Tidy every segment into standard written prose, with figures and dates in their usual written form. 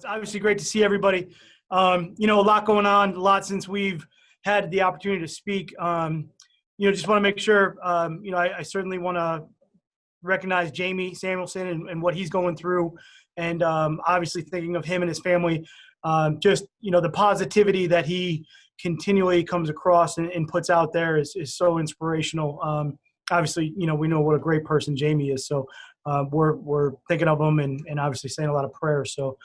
It's obviously great to see everybody. A lot going on, a lot since we've had the opportunity to speak. Just want to make sure, I certainly want to recognize Jamie Samuelson and what he's going through. And obviously thinking of him and his family, the positivity that he continually comes across and puts out there is so inspirational. Obviously, we know what a great person Jamie is. So we're thinking of him and obviously saying a lot of prayers. So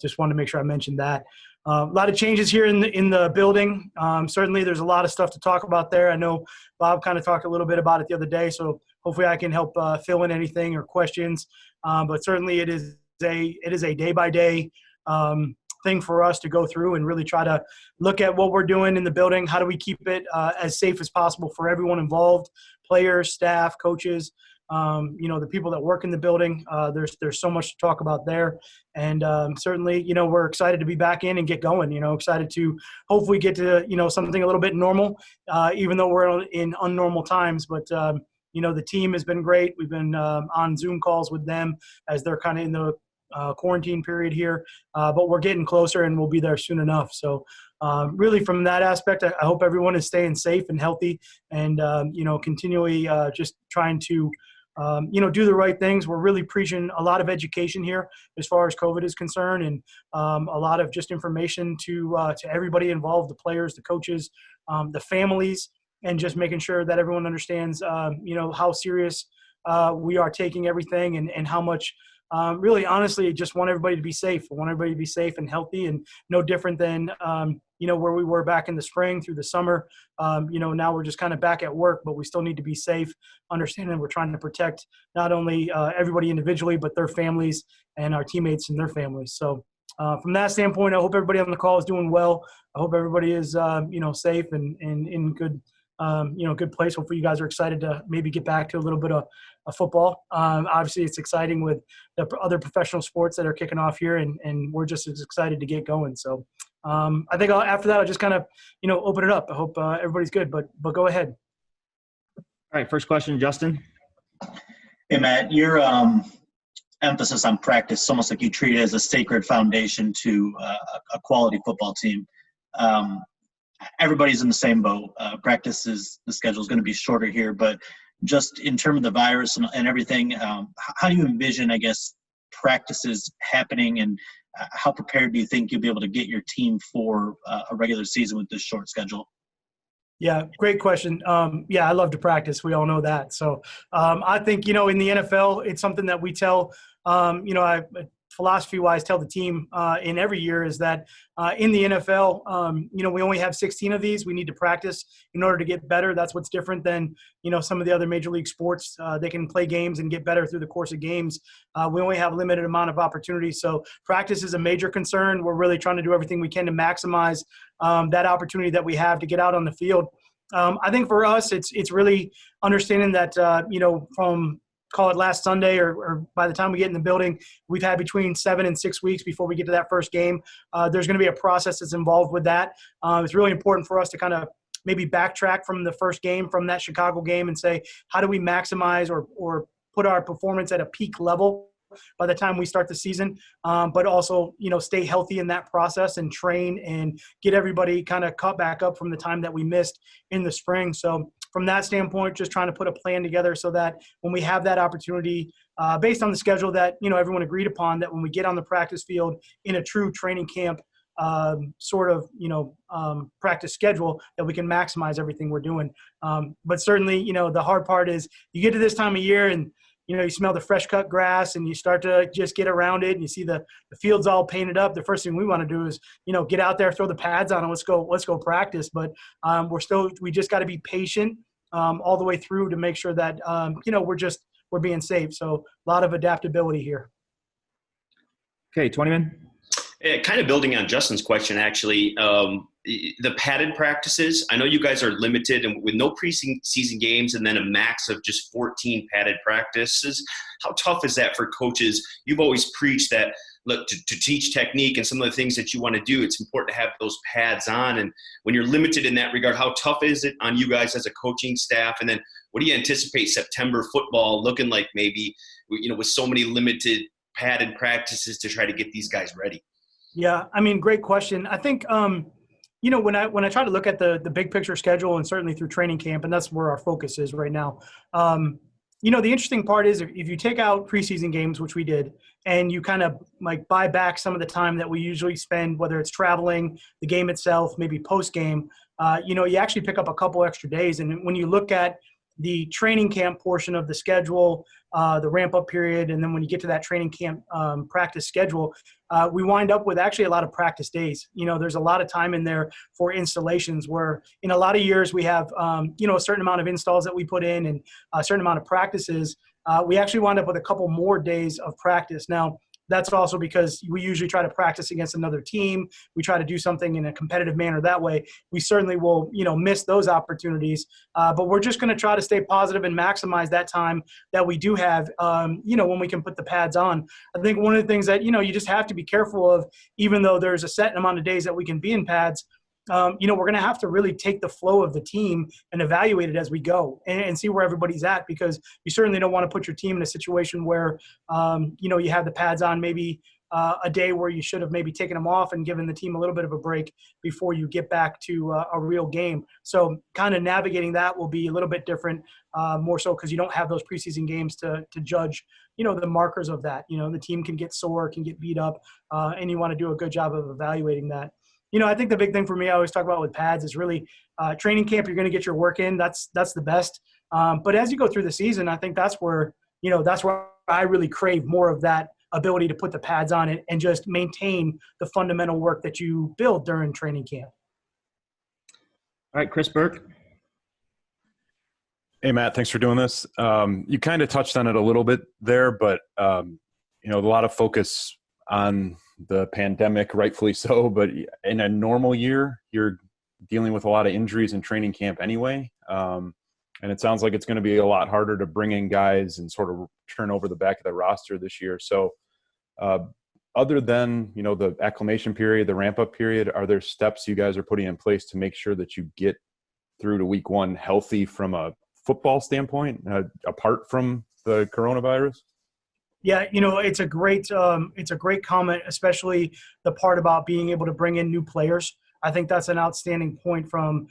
just wanted to make sure I mentioned that. A lot of changes here in the building. Certainly there's a lot of stuff to talk about there. I know Bob kind of talked a little bit about it the other day, so hopefully I can help fill in anything or questions. But certainly it is a day-by-day thing for us to go through and really try to look at what we're doing in the building. How do we keep it as safe as possible for everyone involved, players, staff, coaches, the people that work in the building. There's so much to talk about there. And certainly, we're excited to be back in and get going, excited to hopefully get to, something a little bit normal, even though we're in unnormal times. But, the team has been great. We've been on Zoom calls with them as they're kind of in the quarantine period here, but we're getting closer and we'll be there soon enough. So really from that aspect, I hope everyone is staying safe and healthy and, continually just trying to, do the right things. We're really preaching a lot of education here as far as COVID is concerned and a lot of just information to everybody involved, the players, the coaches, the families, and just making sure that everyone understands, how serious we are taking everything and how much really, honestly, just want everybody to be safe. I want everybody to be safe and healthy and no different than, where we were back in the spring through the summer. Now we're just kind of back at work, but we still need to be safe, understanding we're trying to protect not only everybody individually, but their families and our teammates and their families. So from that standpoint, I hope everybody on the call is doing well. I hope everybody is, safe and in good, good place. Hopefully you guys are excited to maybe get back to a little bit of football. Obviously it's exciting with the other professional sports that are kicking off here and we're just as excited to get going. So I think after that, I'll just kind of, open it up. I hope everybody's good, but go ahead. All right. First question, Justin. Hey, Matt, your emphasis on practice, almost like you treat it as a sacred foundation to a quality football team. Everybody's in the same boat. The schedule is going to be shorter here, but just in terms of the virus and everything, how do you envision, I guess, practices happening and how prepared do you think you'll be able to get your team for a regular season with this short schedule? Yeah, great question. I love to practice. We all know that. So I think, in the NFL, it's something that we tell, I philosophy-wise tell the team in every year is that in the NFL, we only have 16 of these. We need to practice in order to get better. That's what's different than, some of the other major league sports. They can play games and get better through the course of games. We only have a limited amount of opportunities. So practice is a major concern. We're really trying to do everything we can to maximize that opportunity that we have to get out on the field. I think for us, it's really understanding that, from call it last Sunday or by the time we get in the building, we've had between 7 and 6 weeks before we get to that first game. There's going to be a process that's involved with that. It's really important for us to kind of maybe backtrack from the first game, from that Chicago game, and say, how do we maximize or put our performance at a peak level by the time we start the season, but also, stay healthy in that process and train and get everybody kind of caught back up from the time that we missed in the spring. So from that standpoint, just trying to put a plan together so that when we have that opportunity, based on the schedule that, everyone agreed upon, that when we get on the practice field in a true training camp practice schedule, that we can maximize everything we're doing. But certainly, the hard part is you get to this time of year and, you smell the fresh cut grass and you start to just get around it and you see the field's all painted up. The first thing we want to do is, get out there, throw the pads on and let's go practice. But we just got to be patient all the way through to make sure that, we're being safe. So a lot of adaptability here. Okay. 20-man. Kind of building on Justin's question, actually, the padded practices, I know you guys are limited and with no preseason games and then a max of just 14 padded practices. How tough is that for coaches? You've always preached that, look, to teach technique and some of the things that you want to do, it's important to have those pads on. And when you're limited in that regard, how tough is it on you guys as a coaching staff? And then what do you anticipate September football looking like maybe, with so many limited padded practices to try to get these guys ready? Yeah, I mean, great question. I think, when I try to look at the big picture schedule and certainly through training camp, and that's where our focus is right now. The interesting part is if you take out preseason games, which we did, and you kind of like buy back some of the time that we usually spend, whether it's traveling, the game itself, maybe post game, you actually pick up a couple extra days. And when you look at the training camp portion of the schedule, the ramp up period, and then when you get to that training camp practice schedule, we wind up with actually a lot of practice days. There's a lot of time in there for installations where in a lot of years we have, a certain amount of installs that we put in and a certain amount of practices. We actually wind up with a couple more days of practice. Now, that's also because we usually try to practice against another team. We try to do something in a competitive manner that way. We certainly will, miss those opportunities. But we're just going to try to stay positive and maximize that time that we do have, when we can put the pads on. I think one of the things that, you just have to be careful of, even though there's a set amount of days that we can be in pads, we're going to have to really take the flow of the team and evaluate it as we go and see where everybody's at, because you certainly don't want to put your team in a situation where, you have the pads on maybe a day where you should have maybe taken them off and given the team a little bit of a break before you get back to a real game. So kind of navigating that will be a little bit different, more so because you don't have those preseason games to judge, the markers of that. The team can get sore, can get beat up, and you want to do a good job of evaluating that. I think the big thing for me, I always talk about with pads, is really training camp. You're going to get your work in. That's the best. But as you go through the season, I think that's where I really crave more of that ability to put the pads on it and just maintain the fundamental work that you build during training camp. All right, Chris Burke. Hey, Matt, thanks for doing this. You kind of touched on it a little bit there, but, a lot of focus on the pandemic, rightfully so, but in a normal year, you're dealing with a lot of injuries in training camp anyway. And it sounds like it's going to be a lot harder to bring in guys and sort of turn over the back of the roster this year. So other than, the acclimation period, the ramp up period, are there steps you guys are putting in place to make sure that you get through to week one healthy from a football standpoint, apart from the coronavirus? Yeah, it's a great comment, especially the part about being able to bring in new players. I think that's an outstanding point from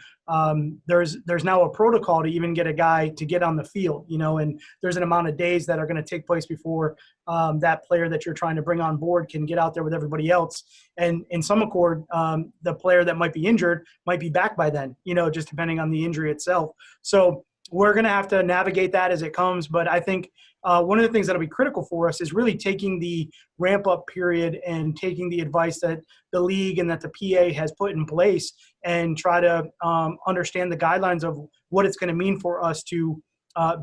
there's now a protocol to even get a guy to get on the field, and there's an amount of days that are going to take place before that player that you're trying to bring on board can get out there with everybody else. And in some accord, the player that might be injured might be back by then, just depending on the injury itself. So we're going to have to navigate that as it comes. But I think one of the things that will be critical for us is really taking the ramp-up period and taking the advice that the league and that the PA has put in place and try to understand the guidelines of what it's going to mean for us to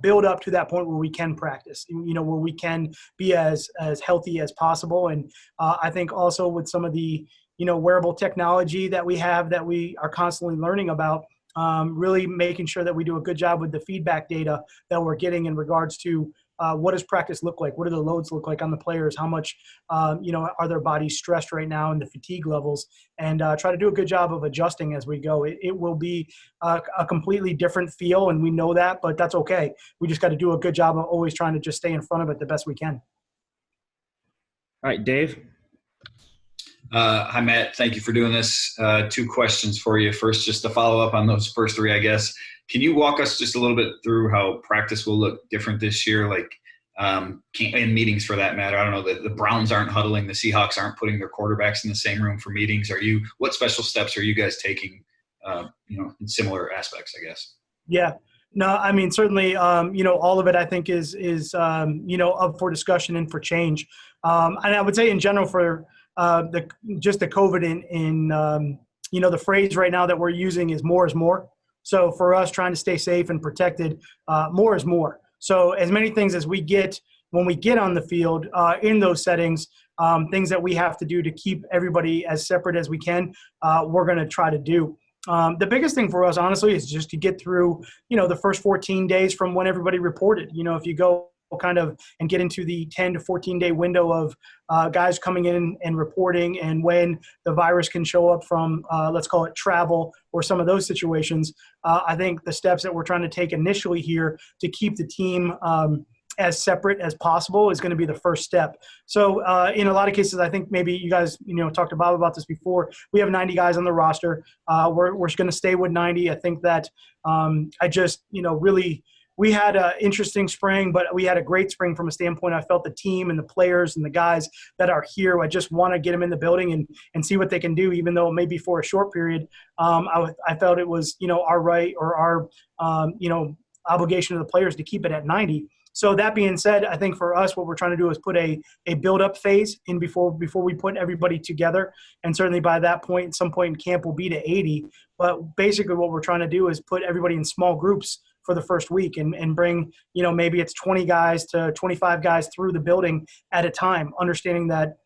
build up to that point where we can practice, where we can be as healthy as possible. And I think also with some of the, wearable technology that we have that we are constantly learning about, really making sure that we do a good job with the feedback data that we're getting in regards to what does practice look like? What do the loads look like on the players? How much, are their bodies stressed right now and the fatigue levels? And try to do a good job of adjusting as we go. It will be a completely different feel, and we know that, but that's okay. We just got to do a good job of always trying to just stay in front of it the best we can. All right, Dave. Hi, Matt. Thank you for doing this. 2 questions for you. First, just to follow up on those first 3, I guess. Can you walk us just a little bit through how practice will look different this year? Like, in meetings for that matter. I don't know, the Browns aren't huddling, the Seahawks aren't putting their quarterbacks in the same room for meetings. What special steps are you guys taking, in similar aspects, I guess? Yeah. No, I mean, certainly, all of it I think is up for discussion and for change. And I would say in general for the COVID in the phrase right now that we're using is more is more. So for us trying to stay safe and protected, more is more. So as many things as we get when we get on the field in those settings, things that we have to do to keep everybody as separate as we can, we're going to try to do. The biggest thing for us, honestly, is just to get through, the first 14 days from when everybody reported. If you go kind of and get into the 10 to 14 day window of guys coming in and reporting and when the virus can show up from, let's call it travel or some of those situations. I think the steps that we're trying to take initially here to keep the team as separate as possible is going to be the first step. So in a lot of cases, I think maybe you guys, talked to Bob about this before. We have 90 guys on the roster. We're going to stay with 90. I think that really we had an interesting spring, but we had a great spring from a standpoint. I felt the team and the players and the guys that are here, I just want to get them in the building and see what they can do, even though it may be for a short period. I felt it was, our right or our, obligation to the players to keep it at 90. So that being said, I think for us, what we're trying to do is put a build-up phase in before we put everybody together. And certainly by that point, at some point in camp, we'll be to 80. But basically what we're trying to do is put everybody in small groups for the first week and bring, maybe it's 20 guys to 25 guys through the building at a time, understanding that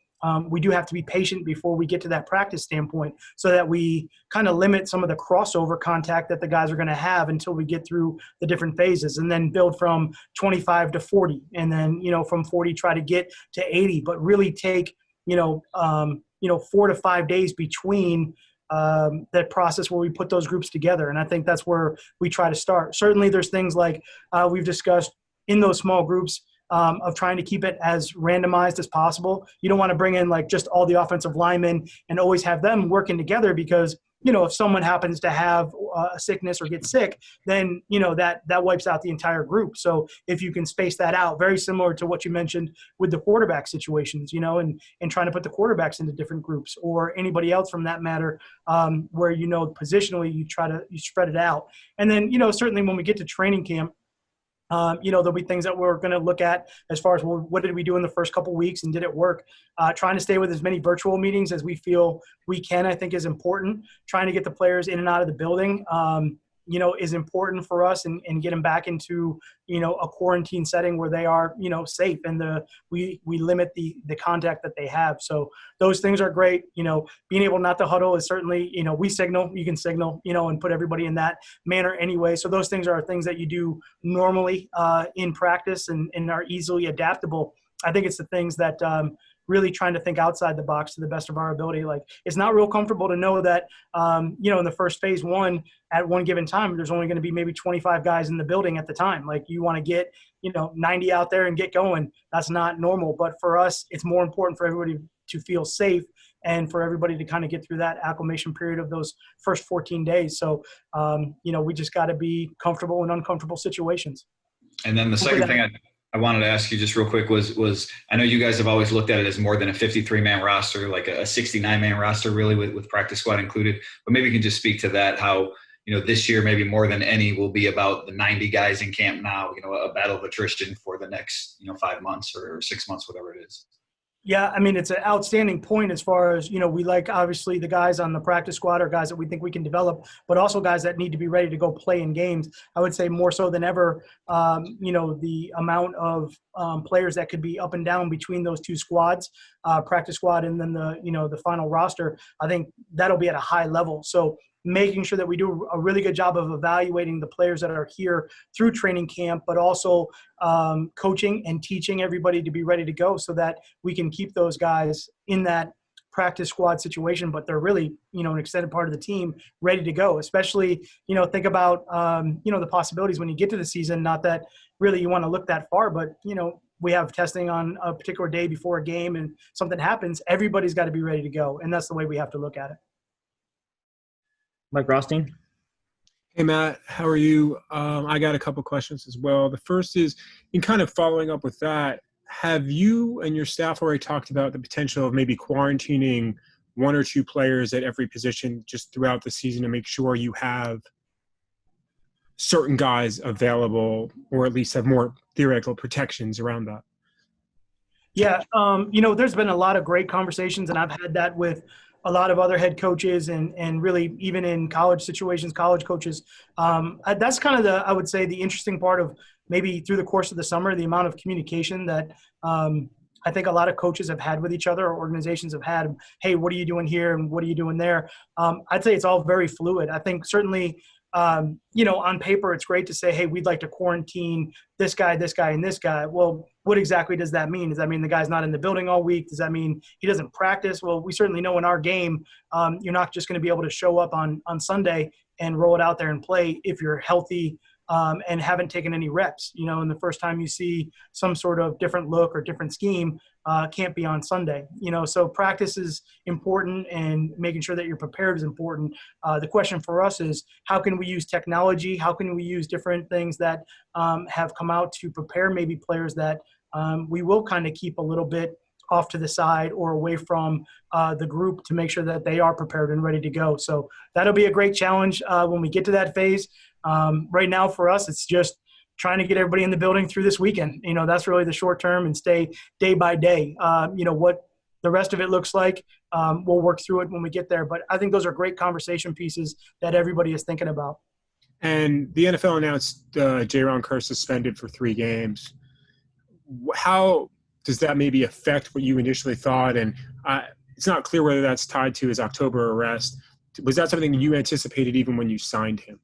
we do have to be patient before we get to that practice standpoint so that we kind of limit some of the crossover contact that the guys are going to have until we get through the different phases, and then build from 25 to 40, and then, from 40, try to get to 80, but really take, 4 to 5 days between that process where we put those groups together. And I think that's where we try to start. Certainly there's things like we've discussed in those small groups, of trying to keep it as randomized as possible. You don't want to bring in like just all the offensive linemen and always have them working together because, if someone happens to have a sickness or get sick, then, that wipes out the entire group. So if you can space that out, very similar to what you mentioned with the quarterback situations, and trying to put the quarterbacks into different groups or anybody else from that matter, where, positionally you spread it out. And then, certainly when we get to training camp, there'll be things that we're going to look at as far as, well, what did we do in the first couple weeks and did it work? Trying to stay with as many virtual meetings as we feel we can, I think is important. Trying to get the players in and out of the building, is important for us and get them back into, a quarantine setting where they are, safe and we limit the contact that they have. So those things are great. Being able not to huddle is certainly, we signal, you can signal, and put everybody in that manner anyway. So those things are things that you do normally in practice and are easily adaptable. I think it's the things that really trying to think outside the box to the best of our ability. Like, it's not real comfortable to know that, in the first phase one at one given time, there's only going to be maybe 25 guys in the building at the time. Like, you want to get, 90 out there and get going. That's not normal. But for us, it's more important for everybody to feel safe and for everybody to kind of get through that acclimation period of those first 14 days. So, we just got to be comfortable in uncomfortable situations. And then the second thing I wanted to ask you just real quick was I know you guys have always looked at it as more than a 53-man roster, like a 69-man roster really with practice squad included. But maybe you can just speak to that, how, this year maybe more than any will be about the 90 guys in camp now, a battle of attrition for the next, 5 months or 6 months, whatever it is. Yeah, I mean, it's an outstanding point as far as, we like obviously the guys on the practice squad are guys that we think we can develop, but also guys that need to be ready to go play in games. I would say more so than ever, the amount of players that could be up and down between those two squads, practice squad and then the final roster, I think that'll be at a high level. So making sure that we do a really good job of evaluating the players that are here through training camp, but also coaching and teaching everybody to be ready to go so that we can keep those guys in that practice squad situation, but they're really, an extended part of the team ready to go, especially, think about, the possibilities when you get to the season, not that really you want to look that far, but, we have testing on a particular day before a game and something happens, everybody's got to be ready to go. And that's the way we have to look at it. Mike Rothstein. Hey, Matt, how are you? I got a couple questions as well. The first is, in kind of following up with that, have you and your staff already talked about the potential of maybe quarantining one or two players at every position just throughout the season to make sure you have certain guys available or at least have more theoretical protections around that? Yeah, there's been a lot of great conversations, and I've had that with a lot of other head coaches and really even in college situations, college coaches. That's kind of I would say the interesting part of maybe through the course of the summer, the amount of communication that I think a lot of coaches have had with each other or organizations have had. Hey, what are you doing here? And what are you doing there? I'd say it's all very fluid. I think certainly, on paper, it's great to say, hey, we'd like to quarantine this guy, and this guy. Well, what exactly does that mean? Does that mean the guy's not in the building all week? Does that mean he doesn't practice? Well, we certainly know in our game, you're not just going to be able to show up on Sunday and roll it out there and play if you're healthy, and haven't taken any reps, and the first time you see some sort of different look or different scheme can't be on Sunday, so practice is important, and making sure that you're prepared is important. The question for us is, how can we use technology? How can we use different things that have come out to prepare maybe players that we will kind of keep a little bit off to the side or away from the group to make sure that they are prepared and ready to go. So that'll be a great challenge when we get to that phase. Right now for us, it's just trying to get everybody in the building through this weekend. That's really the short term, and stay day by day. What the rest of it looks like, we'll work through it when we get there. But I think those are great conversation pieces that everybody is thinking about. And the NFL announced J-Ron Kerr suspended for 3 games. How does that maybe affect what you initially thought? And it's not clear whether that's tied to his October arrest. Was that something you anticipated even when you signed him?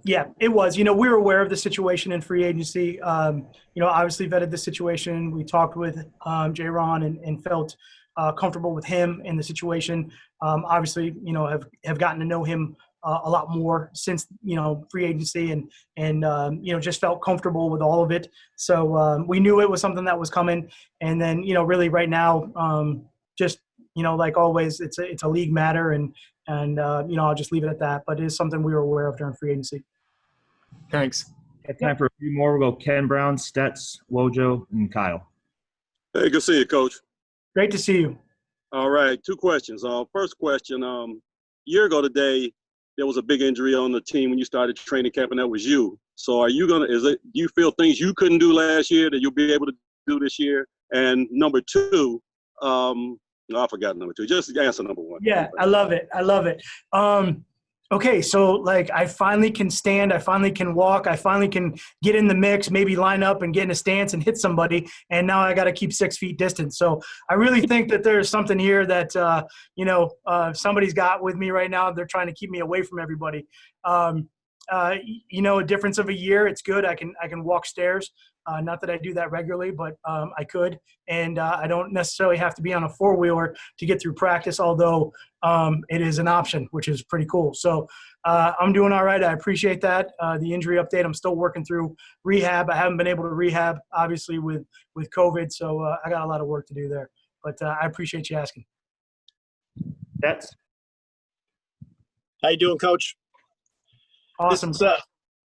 Yeah, it was. We were aware of the situation in free agency. Obviously vetted the situation. We talked with J-Ron and felt comfortable with him in the situation. Obviously, have gotten to know him a lot more since, free agency, and just felt comfortable with all of it. So we knew it was something that was coming. And then, really right now, just, like always, it's a league matter, and I'll just leave it at that. But it is something we were aware of during free agency. Thanks. Got time for a few more. We'll go Ken Brown, Stets, Wojo, and Kyle. Hey, good to see you, Coach. Great to see you. All right, 2 questions. First question, a year ago today, there was a big injury on the team when you started training camp, and that was you. So are you do you feel things you couldn't do last year that you'll be able to do this year? And number 2, no, I forgot number 2. Just answer number 1. Yeah, I love it. Okay, so I finally can stand, I finally can walk, I finally can get in the mix, maybe line up and get in a stance and hit somebody, and now I got to keep 6 feet distance. So I really think that there's something here that somebody's got with me right now. They're trying to keep me away from everybody. A difference of a year, it's good. I can walk stairs. Not that I do that regularly, but I could. And I don't necessarily have to be on a 4-wheeler to get through practice, although it is an option, which is pretty cool. So I'm doing all right. I appreciate that. The injury update, I'm still working through rehab. I haven't been able to rehab, obviously, with COVID. So I got a lot of work to do there. But I appreciate you asking. That's. How you doing, Coach? Awesome.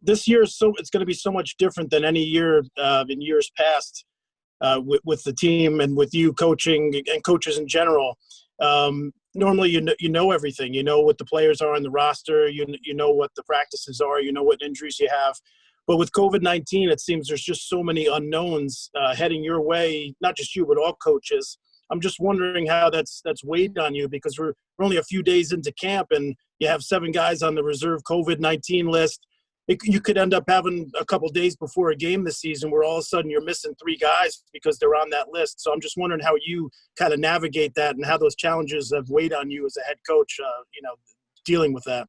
This year, it's going to be so much different than any year in years past with the team and with you coaching and coaches in general. Normally, you know everything. You know what the players are on the roster. You know what the practices are. You know what injuries you have. But with COVID-19, it seems there's just so many unknowns heading your way. Not just you, but all coaches. I'm just wondering how that's weighed on you, because we're only a few days into camp and you have 7 guys on the reserve COVID-19 list. You could end up having a couple days before a game this season where all of a sudden you're missing 3 guys because they're on that list. So I'm just wondering how you kind of navigate that and how those challenges have weighed on you as a head coach, dealing with that.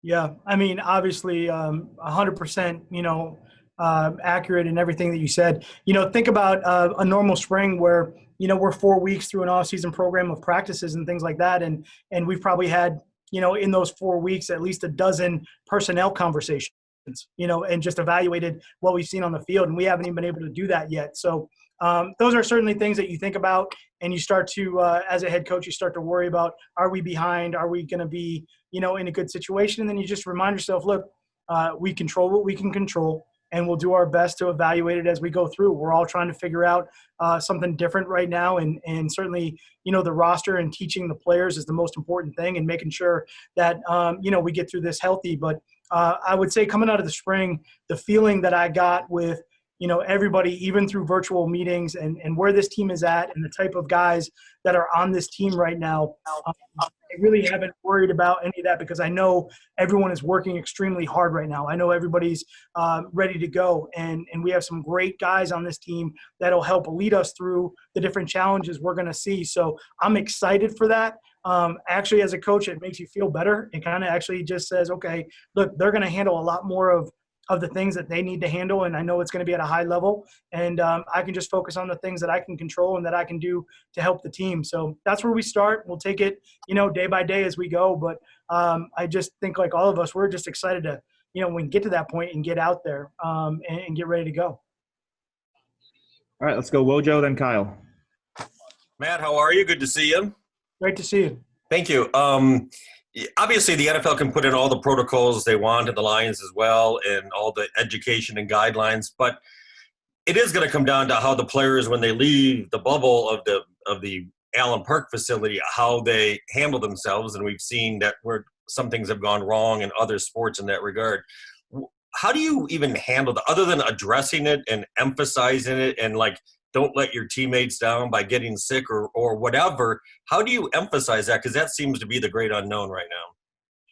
Yeah, I mean, obviously 100%, accurate in everything that you said. Think about a normal spring where, we're 4 weeks through an off-season program of practices and things like that. And we've probably had, in those 4 weeks, at least a dozen personnel conversations, and just evaluated what we've seen on the field. And we haven't even been able to do that yet. So those are certainly things that you think about, and you start to, as a head coach, you start to worry about, are we behind? Are we going to be, in a good situation? And then you just remind yourself, look, we control what we can control, and we'll do our best to evaluate it as we go through. We're all trying to figure out something different right now. And certainly, the roster and teaching the players is the most important thing, and making sure that, we get through this healthy. But I would say coming out of the spring, the feeling that I got with, everybody, even through virtual meetings and where this team is at and the type of guys that are on this team right now, I really haven't worried about any of that, because I know everyone is working extremely hard right now. I know everybody's ready to go, and we have some great guys on this team that'll help lead us through the different challenges we're going to see. So I'm excited for that. Actually, as a coach, it makes you feel better. It kind of actually just says, okay, look, they're going to handle a lot more of the things that they need to handle, and I know it's going to be at a high level, and I can just focus on the things that I can control and that I can do to help the team. So that's where we start. We'll take it, day by day as we go, but I just think, like all of us, we're just excited to, we can get to that point and get out there and get ready to go. All right, let's go Wojo, then Kyle. Matt, how are you? Good to see you. Great to see you. Thank you. Obviously, the NFL can put in all the protocols they want, and the Lions as well, and all the education and guidelines. But it is going to come down to how the players, when they leave the bubble of the Allen Park facility, how they handle themselves. And we've seen that where some things have gone wrong in other sports in that regard. How do you even handle that, other than addressing it and emphasizing it and like, don't let your teammates down by getting sick or whatever? How do you emphasize that? Because that seems to be the great unknown right now.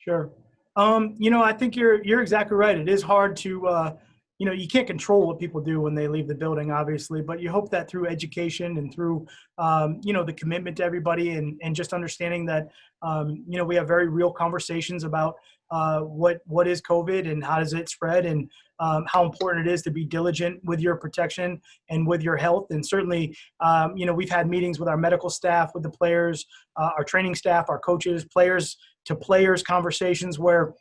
Sure. I think you're exactly right. It is hard to, you can't control what people do when they leave the building, obviously, but you hope that through education and through, the commitment to everybody and just understanding that, we have very real conversations about what is COVID and how does it spread and how important it is to be diligent with your protection and with your health. And certainly, we've had meetings with our medical staff, with the players, our training staff, our coaches, players to players conversations where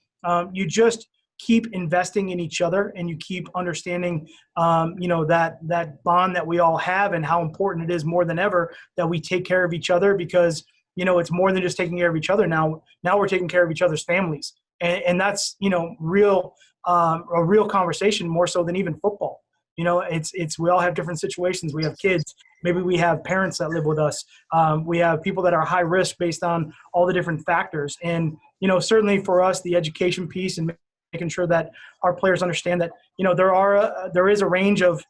you just keep investing in each other and you keep understanding, that bond that we all have and how important it is more than ever that we take care of each other because, it's more than just taking care of each other. Now we're taking care of each other's families. And that's, a real conversation more so than even football. It's we all have different situations. We have kids. Maybe we have parents that live with us. We have people that are high risk based on all the different factors. And, certainly for us, the education piece and making sure that our players understand that, there is a range of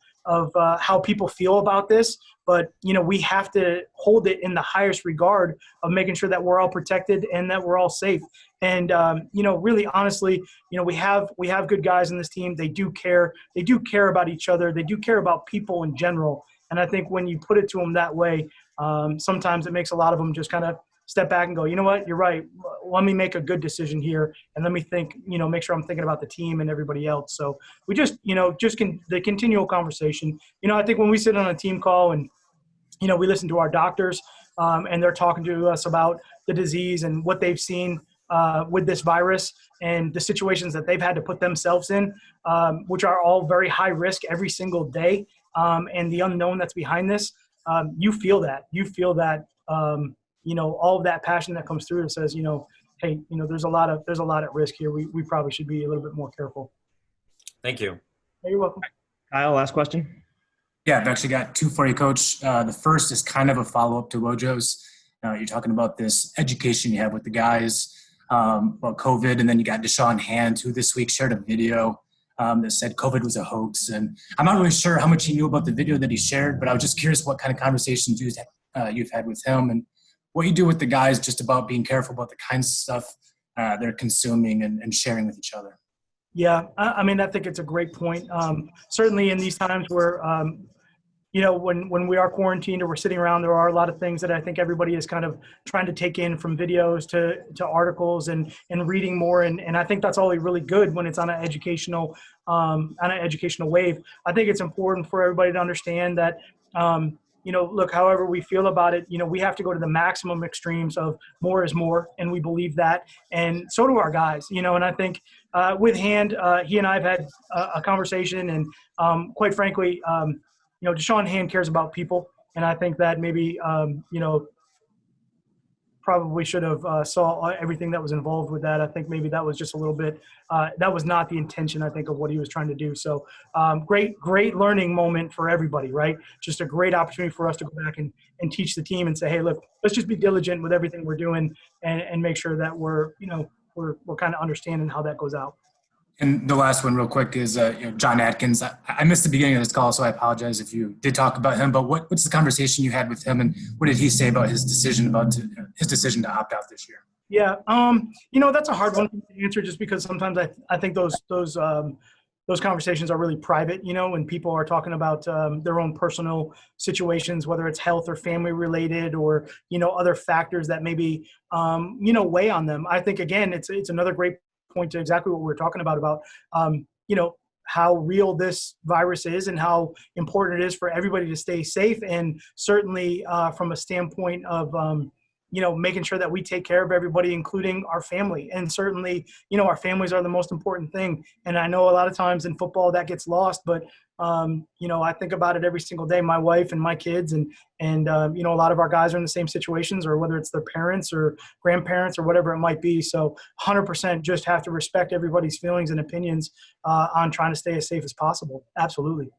how people feel about this, but, we have to hold it in the highest regard of making sure that we're all protected and that we're all safe. And, really honestly, we have good guys in this team. They do care. They do care about each other. They do care about people in general. And I think when you put it to them that way, sometimes it makes a lot of them just kind of step back and go, you know what, you're right. Let me make a good decision here. And let me think, make sure I'm thinking about the team and everybody else. So we just, the continual conversation, I think when we sit on a team call and, we listen to our doctors and they're talking to us about the disease and what they've seen with this virus and the situations that they've had to put themselves in, which are all very high risk every single day. And the unknown that's behind this, you feel that, all of that passion that comes through and says, hey, there's a lot at risk here. We probably should be a little bit more careful. Thank you. You're welcome. Kyle, last question. Yeah, I've actually got two for you, Coach. The first is kind of a follow-up to Wojo's. You're talking about this education you have with the guys about COVID, and then you got DeShawn Hand, who this week shared a video that said COVID was a hoax. And I'm not really sure how much he knew about the video that he shared, but I was just curious what kind of conversations you've had with him and what you do with the guys just about being careful about the kinds of stuff they're consuming and sharing with each other. Yeah, I think it's a great point. Certainly in these times where, when we are quarantined or we're sitting around, there are a lot of things that I think everybody is kind of trying to take in from videos to articles and reading more. And I think that's all really good when it's on an educational wave. I think it's important for everybody to understand that, look, however we feel about it, we have to go to the maximum extremes of more is more, and we believe that. And so do our guys, and I think with Hand, he and I have had a conversation, and quite frankly, DeShawn Hand cares about people, and I think that maybe, probably should have saw everything that was involved with that. I think maybe that was just a little bit, that was not the intention, I think, of what he was trying to do. So great learning moment for everybody, right? Just a great opportunity for us to go back and teach the team and say, hey, look, let's just be diligent with everything we're doing and make sure that we're kind of understanding how that goes out. And the last one real quick is JohnATkins. I missed the beginning of this call, so I apologize if you did talk about him, but what's the conversation you had with him, and what did he say about his decision to opt out this year? Yeah, that's a hard one to answer just because sometimes I think those conversations are really private, when people are talking about their own personal situations, whether it's health or family related or, other factors that maybe, weigh on them. I think, again, it's another great point to exactly what we were talking about, how real this virus is and how important it is for everybody to stay safe. And certainly from a standpoint of, making sure that we take care of everybody, including our family. And certainly, our families are the most important thing. And I know a lot of times in football that gets lost, but I think about it every single day, my wife and my kids, and a lot of our guys are in the same situations, or whether it's their parents or grandparents or whatever it might be. So 100% just have to respect everybody's feelings and opinions on trying to stay as safe as possible. Absolutely.